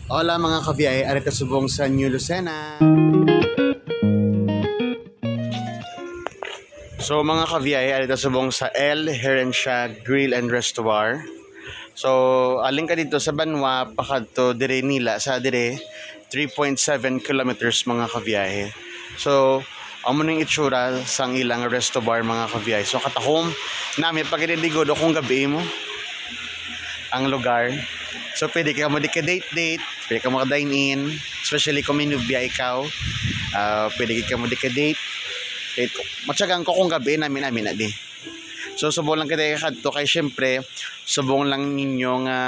Hola mga kabiyahe, arito subong sa New Lucena. So mga kabiyahe, arito subong sa El Herencia Grill and Restaurant. So aling ka dito sa Banwa, pakadto dire nila sa dire 3.7 kilometers mga kabiyahe. So amo ning itsura sang ilang resto bar mga kabiyahe. So katahom nami pagdidigod kung gabi mo ang lugar. So pwede ka mo di ka date, pwede ka mo ka dine in, especially kung minubya ikaw. Pwede ka mo di ka date. Matyagang ko kung gabi namin na di. So subong lang kita kadto kay syempre subong lang ninyo nga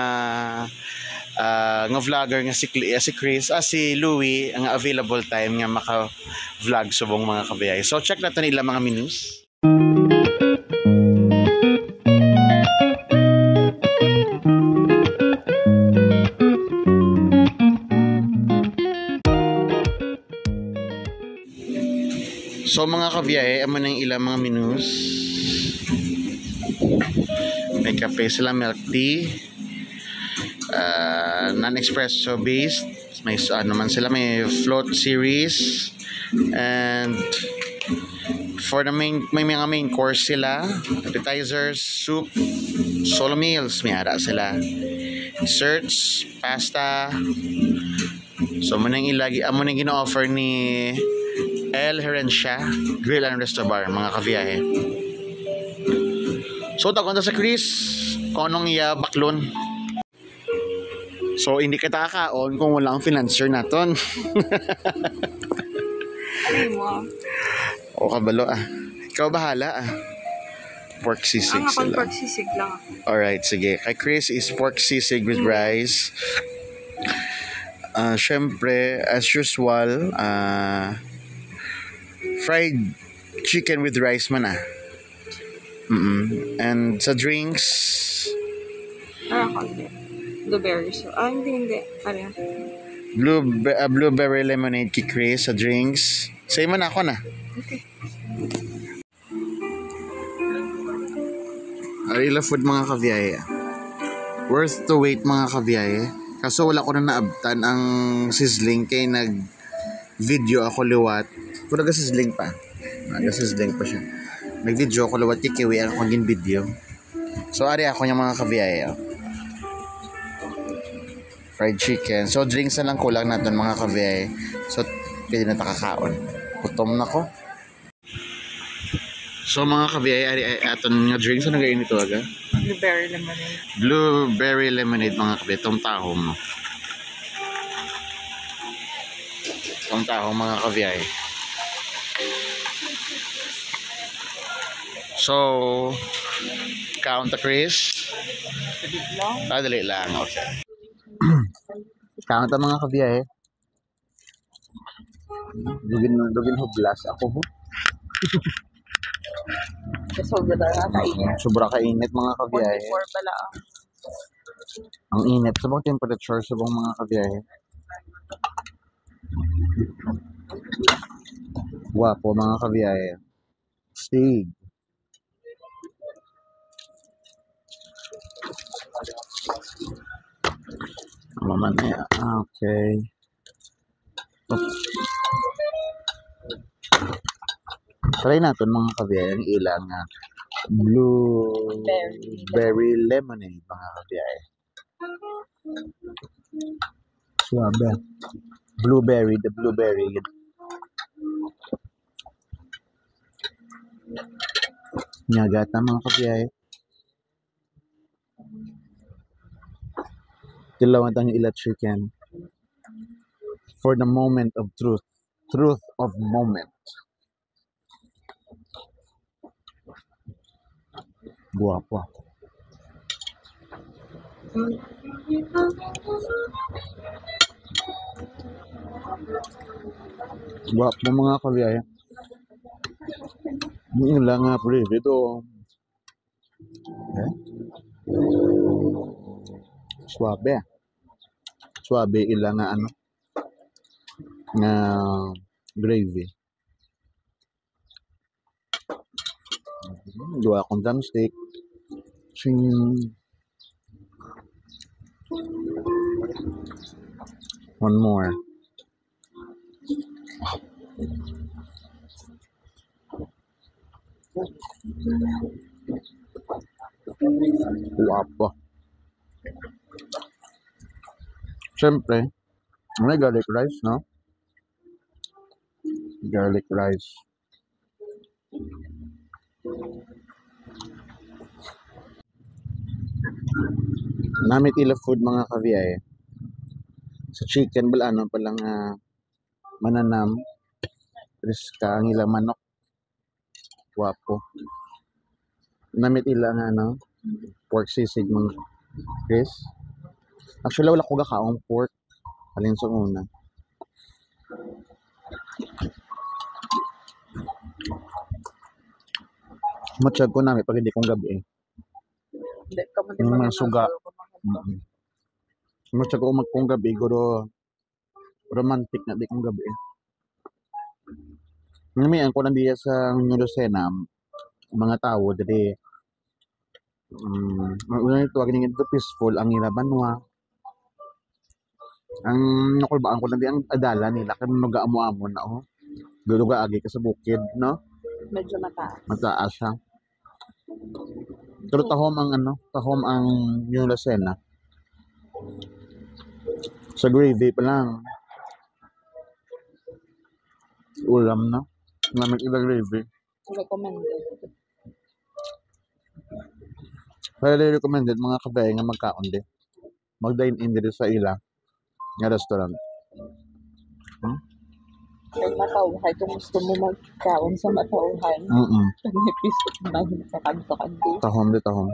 vlogger nga si Chris si Louie ang available time nga maka-vlog subong mga kabayay. So check natin nila mga menus. So mga kabiyahe, amo na yung ilang mga menus. May kape sila, milk tea, non-espresso based. May naman sila, may float series. And for the may mga main course sila, appetizers, soup, solo meals, may ara sila. Desserts, pasta. So amo na yung ilagi, amo na yung gina-offer ni El Herencia Grill and Restaurant mga kabiyahe. So tagon ta sa Chris kung anong iya baklon. So hindi ka takakaon kung wala ang financier naton. Ay mo. O kabalo Ikaw bahala Pork sisig Ang sila. pork sisig lang. Alright, sige. Kay Chris is pork sisig with rice. Syempre, as usual, fried chicken with rice man And sa drinks, Blueberry. So, hindi. Ano? blueberry lemonade kay Chris sa drinks. Say man ako na. Okay. Arila food mga kabiyahe. Worth to wait mga kabiyahe. Kaso wala ko na naabtan ang sizzling kay nag-video ako liwat. Pero nag-sizzling pa. Nag-sizzling pa siya. Nag-video ako liwat kay Kiwi ang kong video. So ari ako yung mga kabiyahe. Fried chicken. So drinks na lang kulang natin mga kabiyahe. So pwede na takakaon. Gutom na ko. So mga kabiyahe, ari aton nga drinks ano gayon ito aga? Blueberry lemonade. Blueberry lemonade mga kabiyahe. Itong tahong no. Itong tahong mga kabiyahe. So count the Chris. Dali lang. Okay. Count ang mga kabiyahe. Dugin hublas ako ho. Sobra kainit mga kabiyahe. 44 pala. Ang init. Sabang temperature sabang mga kabiyahe. Guwapo mga kabiyahe. Stig. Mamaya. Okay. Try natin mga kabiyahe ang ilang blueberry lemonade mga kabiyahe. Suabe. The blueberry. Nyagata mga kabiyahe. Tilawan tayong ila chicken. For the moment of truth. Truth of moment. Guwapo. Guwapo mga kabiyahe. Yung lang nga pre, dito. Suabe. Suabe ilang nga nga gravy. Dua akong drumstick. Ching. One more. Guwapo. Siyempre, may garlic rice, no? Garlic rice. Namit ila food mga kabiyay. Sa chicken, bala ano palang mananam. Riska ang ilang manok. Guwapo. Namit ila nga ano, pork sisig mga Chris. Actually, wala ko gakaong pork. Halin sa una. Matsyag ko namin pag hindi kong gabi eh. Hindi ka mo Yung mga suga. Matsyag ko magkong gabi, guro romantic na di kong gabi eh. Ngamihan ko nandiya sa Lucena, mga tao, dali una ito, agad ito peaceful, ang ilabanwa. Ang nakulbaan ko nandiya ang adala nila, kaya nag-amo-amo na oh. Guluga agi ka sa bukid, no? Medyo mataas. Mataas siya. Pero tahom ang tahom ang yung Lucena. Sa gravy pa lang. Ulam na. Namin iba gravy. Recommended. Highly recommended mga kabay nga magkaon din. Mag-dine in dito sa ila nga restaurant. Kaya matauhay, kung gusto mo magkaon sa matauhay, may piso na sa kanto-kanto. Tahom di tahom.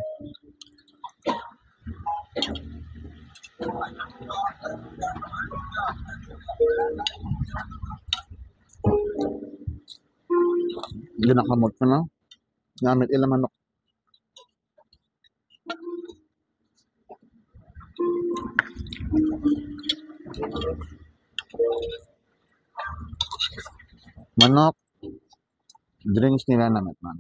Ginakamot ko na. Namit ilang manok. Manok. Drinks nila namit man.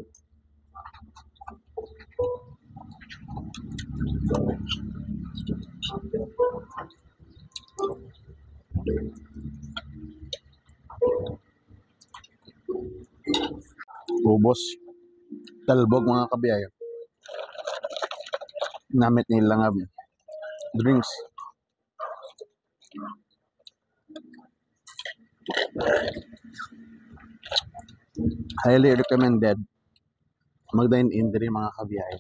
Ubos. Talbog mga kabiyayo. Namit nila nga drinks. Highly recommended. Mag-dine in diri mga kabiyayo.